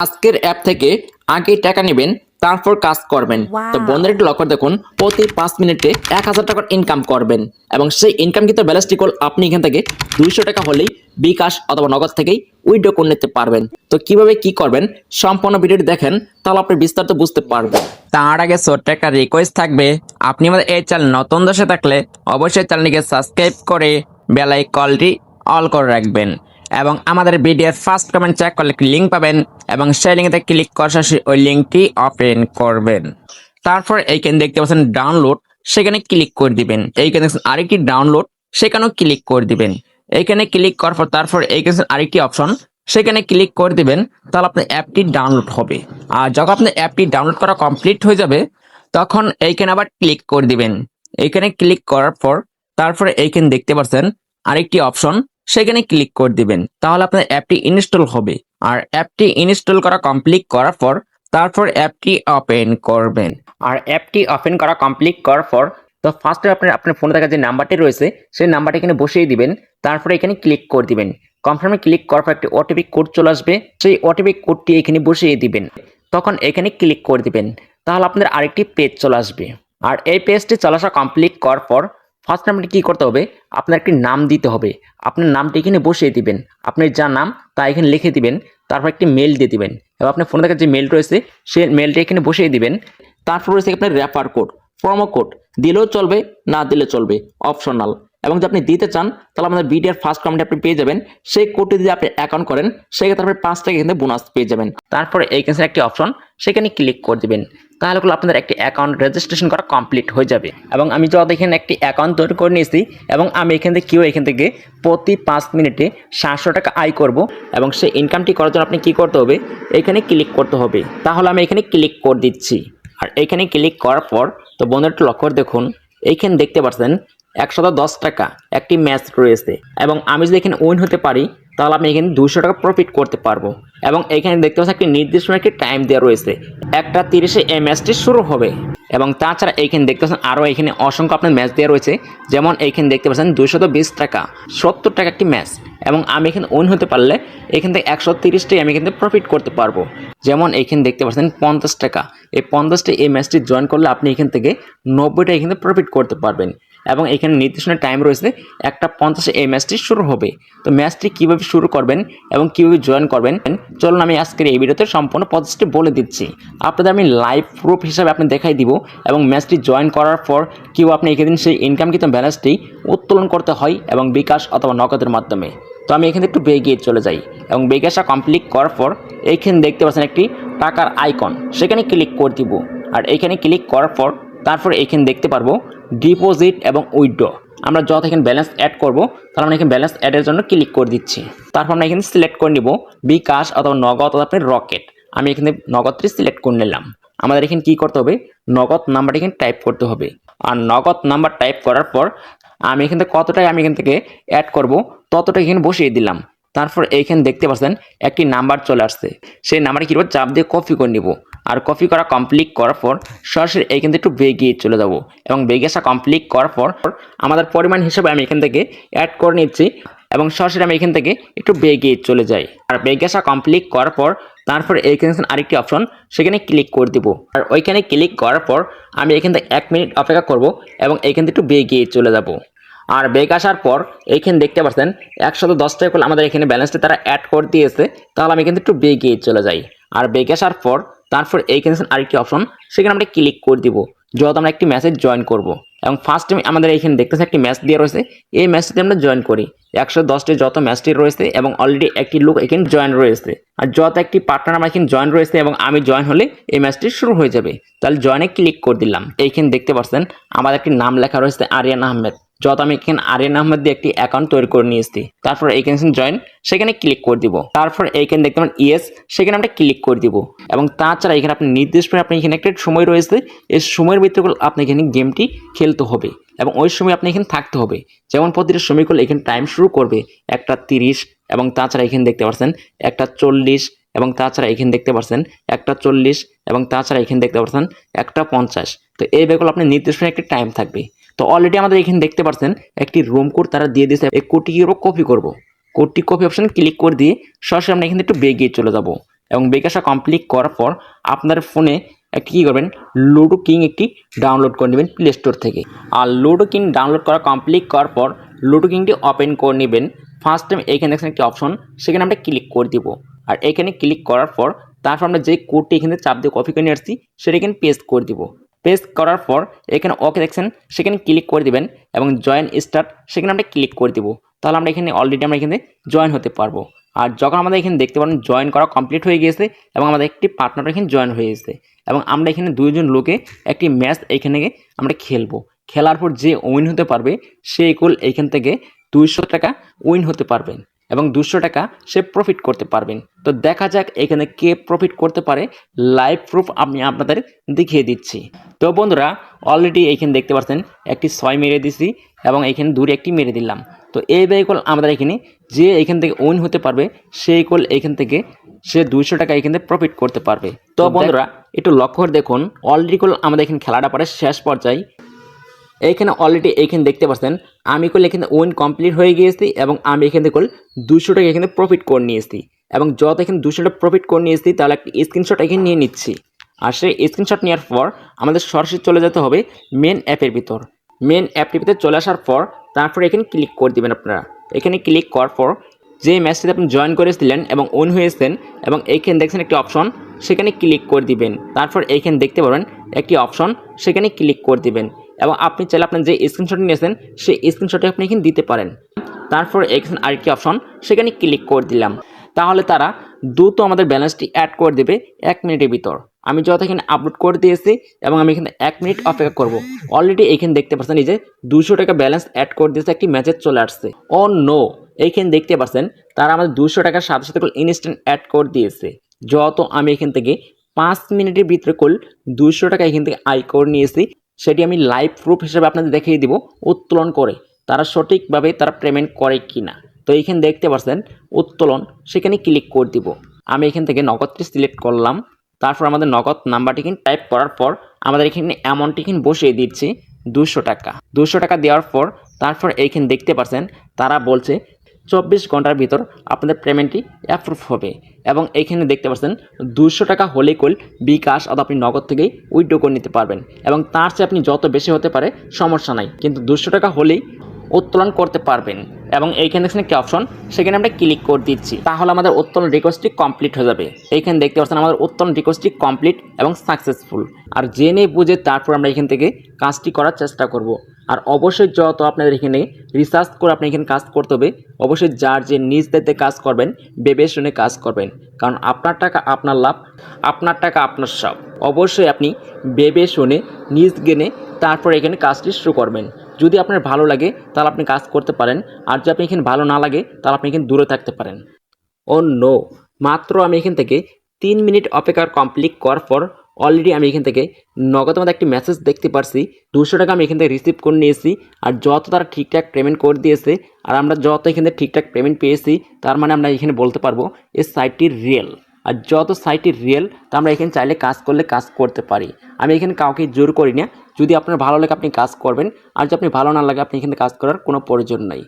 আজকের অ্যাপ থেকে আগে টাকা নেবেন, তারপর কাজ করবেন। তো বন্ধুরা একটু লক্ষ্য দেখুন, প্রতি 5 মিনিটে 1000 টাকার ইনকাম করবেন এবং সেই ইনকামকৃত ব্যালেন্সটি আপনি এখান থেকে 200 টাকা হলেই বিকাশ অথবা নগদ থেকেই উইথড্র করে নিতে পারবেন। তো কিভাবে কি করবেন সম্পূর্ণ ভিডিওটি দেখেন, তাহলে আপনি বিস্তারিত বুঝতে পারবেন। তার আগে ছোট্ট একটা রিকোয়েস্ট থাকবে, আপনি আমাদের এই চ্যানেল নতুন দর্শক থাকলে অবশ্যই চ্যানেলটিকে সাবস্ক্রাইব করে বেল আইকনটি অল করে রাখবেন এবং আমাদের ভিডিওর ফার্স্ট কমেন্ট চেক করলে একটি লিঙ্ক পাবেন এবং সেই লিঙ্কে ক্লিক করে ওই লিঙ্কটি ওপেন করবেন। তারপর এইখানে দেখতে পাচ্ছেন ডাউনলোড, সেখানে ক্লিক করে দিবেন। এইখানে দেখছেন আরেকটি ডাউনলোড, সেখানেও ক্লিক করে দিবেন। এইখানে ক্লিক করার পর তারপর এইখানে আরেকটি অপশন, সেখানে ক্লিক করে দিবেন, তাহলে আপনার অ্যাপটি ডাউনলোড হবে। আর যখন আপনার অ্যাপটি ডাউনলোড করা কমপ্লিট হয়ে যাবে তখন এইখানে আবার ক্লিক করে দিবেন। এইখানে ক্লিক করার পর তারপরে এইখানে দেখতে পাচ্ছেন আরেকটি অপশন, সেখানে ক্লিক করে দিবেন, তাহলে আপনার অ্যাপটি ইনস্টল হবে। আর অ্যাপটি ইনস্টল করা কমপ্লিট করার পর তারপর অ্যাপটি ওপেন করবেন। আর অ্যাপটি ওপেন করা কমপ্লিট করার পর তো ফার্স্টে আপনার ফোনে থাকা যে নাম্বারটি রয়েছে সেই নাম্বারটি এখানে বসিয়ে দিবেন। তারপরে এখানে ক্লিক করে দিবেন। কনফার্মে ক্লিক করার পর একটি ওটিপি কোড চলে আসবে, সেই ওটিপি কোডটি এখানে বসিয়ে দিবেন। তখন এখানে ক্লিক করে দিবেন, তাহলে আপনার আরেকটি পেজ চলে আসবে। আর এই পেজটি চলে আসা কমপ্লিট করার পর ফার্স্ট নাম্বারটি কী করতে হবে, আপনার একটি নাম দিতে হবে। আপনার নামটি এখানে বসিয়ে দিবেন, আপনার যা নাম তা এখানে লিখে দিবেন। তারপর একটি মেল দিয়ে দিবেন এবং আপনার ফোনে থাকা যে মেল রয়েছে সেই মেলটি এখানে বসিয়ে দিবেন। তারপর রয়েছে আপনার রেফার কোড, প্রোমো কোড দিলেও চলবে, না দিলে চলবে, অপশনাল। এবং যদি আপনি দিতে চান তাহলে আমাদের ভিডিওর ফার্স্ট কমেন্টে আপনি পেয়ে যাবেন। সেই কোডটি যদি আপনি অ্যাকাউন্ট করেন সেক্ষেত্রে আপনি 5 টাকা এখানে বোনাস পেয়ে যাবেন। তারপরে এই ক্যান্সেল একটি অপশন, সেখানে ক্লিক করে দিবেন, তাহলে আপনাদের একটি অ্যাকাউন্ট রেজিস্ট্রেশন করা কমপ্লিট হয়ে যাবে। এবং আমি যত এখানে একটি অ্যাকাউন্ট তৈরি করে নিয়েছি এবং আমি এখান থেকে প্রতি 5 মিনিটে 700 টাকা আয় করব। এবং সেই ইনকামটি করার জন্য আপনি কী করতে হবে, এখানে ক্লিক করতে হবে। তাহলে আমি এখানে ক্লিক করে দিচ্ছি। আর এখানে ক্লিক করার পর তো বন্ধুরা একটু লক্ষ্য করে দেখুন, এইখানে দেখতে পাচ্ছেন 110 টাকা একটি ম্যাচ রয়েছে এবং আমি যদি এখানে উইন হতে পারি তাহলে আমি এখানে 200 টাকা প্রফিট করতে পারবো। এবং এখানে দেখতে পাচ্ছেন একটি নির্দিষ্ট একটি টাইম দেওয়া রয়েছে, 1:30 এই ম্যাচটি শুরু হবে। এবং তাছাড়া এইখানে দেখতে পাচ্ছেন আরও এখানে অসংখ্য আপনার ম্যাচ দেওয়া রয়েছে, যেমন এইখানে দেখতে পাচ্ছেন 220 টাকা, 70 টাকা একটি ম্যাচ। এবং আমি এখানে উইন হতে পারলে এখান থেকে 130টাই আমি এখান থেকে প্রফিট করতে পারবো। যেমন এইখানে দেখতে পাচ্ছেন 50 টাকা, এই 50টা এই ম্যাচটি জয়েন করলে আপনি এখান থেকে 90টা এখানে প্রফিট করতে পারবেন। এবং এখানে নির্দিষ্ট টাইম রয়েছে, 1:50 এই ম্যাচটি শুরু হবে। তো ম্যাচটি কীভাবে শুরু করবেন এবং কীভাবে জয়েন করবেন চলুন আমি আজকের এই ভিডিওতে সম্পূর্ণ প্রসেসটি বলে দিচ্ছি। আপনাদের আমি লাইভ প্রুফ হিসাবে আপনি দেখাই দিব এবং ম্যাচটি জয়েন করার পর কেউ আপনি এখানে সেই ইনকামকৃত ব্যালেন্সটি উত্তোলন করতে হয় এবং বিকাশ অথবা নগদের মাধ্যমে। তো আমি এখানে একটু বেগিয়ে চলে যাই এবং বেগাসা কমপ্লিট করার পর এইখানে দেখতে পাচ্ছেন একটি টাকার আইকন, সেখানে ক্লিক করে দিব। আর এইখানে ক্লিক করার পর তারপর এইখানে দেখতে পারবো ডিপোজিট এবং উইথড্র। আমরা যত এখানে ব্যালেন্স অ্যাড করব তাহলে আমরা এখানে ব্যালেন্স অ্যাডের জন্য ক্লিক করে দিচ্ছি। তারপর আমরা এখানে সিলেক্ট করে নিব বিকাশ অথবা নগদ অথবা আপনার রকেট। আমি এখানে নগদটি সিলেক্ট করে নিলাম। আমাদের এখানে কী করতে হবে, নগদ নাম্বারটা এখানে টাইপ করতে হবে। আর নগদ নাম্বার টাইপ করার পর আমি এখান থেকে কতটাই আমি এখান থেকে অ্যাড করব ততটা এখানে বসিয়ে দিলাম। তারপর এইখানে দেখতে পাচ্ছেন একটি নাম্বার চলে আসছে, সেই নাম্বারে কী করবো, চাপ দিয়ে কপি করে নিব। আর কপি করা কমপ্লিট করার পর সরাসরি এইখান থেকে একটু বেগিয়ে চলে যাব এবং বেগে আসা কমপ্লিট করার পর আমাদের পরিমাণ হিসেবে আমি এখান থেকে অ্যাড করে নিচ্ছি এবং সরাসরি আমি এখান থেকে একটু বেগিয়ে চলে যাই। আর বেগে আসা কমপ্লিট করার পর তারপর এইখানে আরেকটি অপশন, সেখানে ক্লিক করে দিব। আর ওইখানে ক্লিক করার পর আমি এখান থেকে 1 মিনিট অপেক্ষা করব এবং এইখান থেকে একটু বেগিয়ে চলে যাব। আর বেগ আসার পর এইখানে দেখতে পাচ্ছেন 110 টাকা করে আমাদের এখানে ব্যালেন্সটা তারা অ্যাড করে দিয়েছে। তাহলে আমি কিন্তু একটু বেগিয়ে চলে যাই। আর বেগ আসার পর তারপর এইখানে আরেকটি অপশন, সেখানে আমরা ক্লিক করে দিব যত আমরা একটি ম্যাচে জয়েন করব। এবং ফার্স্ট টাইম আমাদের এইখানে দেখতেছে একটি ম্যাচ দিয়ে রয়েছে, এই ম্যাচটিতে আমরা জয়েন করি। 110টি যত ম্যাচটি রয়েছে এবং অলরেডি একটি লোক এখানে জয়েন রয়েছে। আর যত একটি পার্টনার আমার এখানে জয়েন রয়েছে এবং আমি জয়েন হলে এই ম্যাচটি শুরু হয়ে যাবে। তাহলে জয়েনে ক্লিক করে দিলাম। এইখানে দেখতে পাচ্ছেন আমার একটি নাম লেখা রয়েছে আরিয়ান আহমেদ, যত আমি এখানে আরিয়ান আহমেদ দিয়ে একটি অ্যাকাউন্ট তৈরি করে নিয়েছি। তারপর এইখানে জয়েন, সেখানে ক্লিক করে দিব। তারপর এইখানে দেখতে পাবেন ইয়েস, সেখানে আমরা ক্লিক করে দিব। এবং তাছাড়া এখানে আপনি নির্দিষ্ট আপনি এখানে একটা সময় রয়েছে, এই সময়ের ভিতরে আপনি এখানে গেমটি খেলতে হবে এবং ওই সময় আপনি এখানে থাকতে হবে। যেমন প্রতিটা সময় করলে এখানে টাইম শুরু করবে 1:30 এবং তাছাড়া এখানে দেখতে পাচ্ছেন 1:40 এবং তাছাড়া এখানে দেখতে পাচ্ছেন 1:40 এবং তাছাড়া এখানে দেখতে পাচ্ছেন 1:50। তো এই ব্যাপারগুলো আপনি নির্দিষ্ট একটি টাইম থাকবে। তো অলরেডি আমাদের এখানে দেখতে পাচ্ছেন একটি রুম কোড তারা দিয়ে দিয়েছে, এই কোডটি কীভাবে কপি করব। কোডটি কপি অপশন ক্লিক করে দিয়ে সরাসরি আমরা এখানে একটু বেগিয়ে চলে যাব এবং বেগে আসা কমপ্লিট করার পর আপনার ফোনে একটি কী করবেন, লুডো কিং একটি ডাউনলোড করে নেবেন প্লে স্টোর থেকে। আর লুডো কিং ডাউনলোড করা কমপ্লিট করার পর লুডো কিংটি ওপেন করে নেবেন। ফার্স্ট টাইম এখানে দেখছেন একটি অপশন, সেখানে আমরা ক্লিক করে দিব। আর এখানে ক্লিক করার পর তারপর আমরা যে কোডটি এখানে চাপ দিয়ে কপি করে নিয়ে আসছি সেটা এখানে পেস্ট করে দিব। পেস্ট করার পর এখানে ওকে দেখছেন সেখানে ক্লিক করে দিবেন এবং জয়েন স্টার্ট সেখানে আমরা ক্লিক করে দিব। তাহলে আমরা এখানে অলরেডি আমরা এখানে জয়েন হতে পারবো। আর যখন আমাদের এখানে দেখতে পারেন জয়েন করা কমপ্লিট হয়ে গিয়েছে এবং আমাদের একটি পার্টনার এখানে জয়েন হয়ে গেছে এবং আমরা এখানে দুইজন লোকে একটি ম্যাচ এখানে আমরা খেলবো। খেলার পর যে উইন হতে পারবে সে ইকুয়াল এইখান থেকে 200 টাকা উইন হতে পারবেন এবং 200 টাকা সে প্রফিট করতে পারবেন। তো দেখা যাক এখানে কে প্রফিট করতে পারে, লাইভ প্রুফ আমি আপনাদের দেখিয়ে দিচ্ছি। তো বন্ধুরা অলরেডি এইখানে দেখতে পাচ্ছেন একটি 6 মেরে দিছি এবং এইখানে দূরে একটি মেরে দিলাম। তো এই ইকুয়াল আমাদের এখানে যে এইখান থেকে উইন হতে পারবে সে ইকুয়াল এইখান থেকে সে 200 টাকা এখান থেকে প্রফিট করতে পারবে। তো বন্ধুরা একটু লক্ষ্য করে দেখুন, অলরেডি আমাদের এখানে খেলাটা পরে শেষ পর্যায়ে। এইখানে অলরেডি এইখানে দেখতে পাচ্ছেন আমি করলে এখানে উইন কমপ্লিট হয়ে গিয়েছি এবং আমি এখান থেকে 200 টাকা এখানে প্রফিট করে নিয়েছি এবং যত এখানে 200 টাকা প্রফিট করে নিয়েছি তাহলে একটা স্ক্রিনশট এখানে নিয়ে নিচ্ছি। আর সেই স্ক্রিনশট নেওয়ার পর আমাদের সরাসরি চলে যেতে হবে মেন অ্যাপের ভিতর। মেন অ্যাপটির ভিতরে চলে আসার পর তারপর এখানে ক্লিক করে দেবেন। আপনারা এখানে ক্লিক করার পর যে ম্যাচটিতে আপনি জয়েন করেছিলেন এবং উইন হয়েছেন এবং এইখানে দেখছেন একটি অপশন, সেখানে ক্লিক করে দিবেন। তারপর এইখানে দেখতে পাবেন একটি অপশন, সেখানে ক্লিক করে দিবেন এবং আপনি চাইলে আপনার যে স্ক্রিনশট নিয়েছেন সেই স্ক্রিনশটে আপনি এখানে দিতে পারেন। তারপর এখানে আরেকটি অপশন, সেখানে ক্লিক করে দিলাম। তাহলে তারা দ্রুত আমাদের ব্যালেন্সটি অ্যাড করে দেবে 1 মিনিটের ভিতর। আমি যত এখানে আপলোড করে দিয়েছি এবং আমি এখানে 1 মিনিট অপেক্ষা করব। অলরেডি এখানে দেখতে পাচ্ছেন এই যে 200 টাকা ব্যালেন্স অ্যাড করে দিয়েছে, একটি মেসেজ চলে আসছে। ও নো, এইখানে দেখতে পাচ্ছেন তারা আমাদের 200 টাকার সাথে সাথে ইনস্ট্যান্ট অ্যাড করে দিয়েছে। যত আমি এখান থেকে 5 মিনিটের ভিতরে 200 টাকা এখান থেকে আয় করে নিয়েছি, সেটি আমি লাইভ প্রুফ হিসেবে আপনাদের দেখিয়ে দিব উত্তোলন করে তারা সঠিকভাবে তারা পেমেন্ট করে কিনা। তো এইখানে দেখতে পাচ্ছেন উত্তোলন, সেখানে ক্লিক করে দিব। আমি এখান থেকে নগদটি সিলেক্ট করলাম। তারপর আমাদের নগদ নাম্বারটি কিন্তু টাইপ করার পর আমাদের এখানে অ্যামাউন্টটি কিন্তু বসিয়ে দিচ্ছি 200 টাকা। 200 টাকা দেওয়ার পর তারপর এইখানে দেখতে পাচ্ছেন তারা বলছে 24 ঘন্টার ভিতর আপনাদের পেমেন্টটি অ্যাপ্রুভ হবে এবং এইখানে দেখতে পাচ্ছেন 200 টাকা হলে বিকাশ অথবা আপনি নগদ থেকেই উইথড্র করে নিতে পারবেন এবং তার চেয়ে আপনি যত বেশি হতে পারে সমস্যা নাই, কিন্তু 200 টাকা হলেই উত্তোলন করতে পারবেন। এবং এইখানে দেখছেন একটি অপশন, সেখানে আমরা ক্লিক করে দিচ্ছি। তাহলে আমাদের উত্তোলন রিকোয়েস্টটি কমপ্লিট হয়ে যাবে। এইখানে দেখতে পাচ্ছেন আমাদের উত্তোলন রিকোয়েস্টটি কমপ্লিট এবং সাকসেসফুল। আর জেনে বুঝে তারপর আমরা এখান থেকে কাজটি করার চেষ্টা করব। আর অবশ্যই যত আপনাদের এখানে রিসার্চ করে আপনি এখানে কাজ করতে হবে, অবশ্যই যার যে নিজ দায়িত্বে কাজ করবেন ভেবে শুনে কাজ করবেন, কারণ আপনার টাকা আপনার লাভ, আপনার টাকা আপনার সব। অবশ্যই আপনি ভেবে শুনে নিজ জ্ঞানে তারপর এখানে কাজটি শুরু করবেন। যদি আপনার ভালো লাগে তাহলে আপনি কাজ করতে পারেন, আর যদি আপনি এখানে ভালো না লাগে তাহলে আপনি এখানে দূরে থাকতে পারেন। ও নো, মাত্র আমি এখান থেকে 3 মিনিট অপেক্ষা কমপ্লিট করার পর অলরেডি আমি এখান থেকে নগদের মধ্যে একটি মেসেজ দেখতে পারছি। 200 টাকা আমি এখান থেকে রিসিভ করে নিয়েছি। আর যত তারা ঠিকঠাক পেমেন্ট করে দিয়েছে আর আমরা যত এখান থেকে ঠিকঠাক পেমেন্ট পেয়েছি, তার মানে আমরা এখানে বলতে পারবো এই সাইটটি রিয়েল। আর যত সাইটটি রিয়েল তা আমরা এখানে চাইলে কাজ করলে কাজ করতে পারি। আমি এখানে কাউকে জোর করি না, যদি আপনার ভালো লাগে আপনি কাজ করবেন, আর যদি আপনি ভালো না লাগে আপনি এখানে কাজ করার কোনো প্রয়োজন নাই।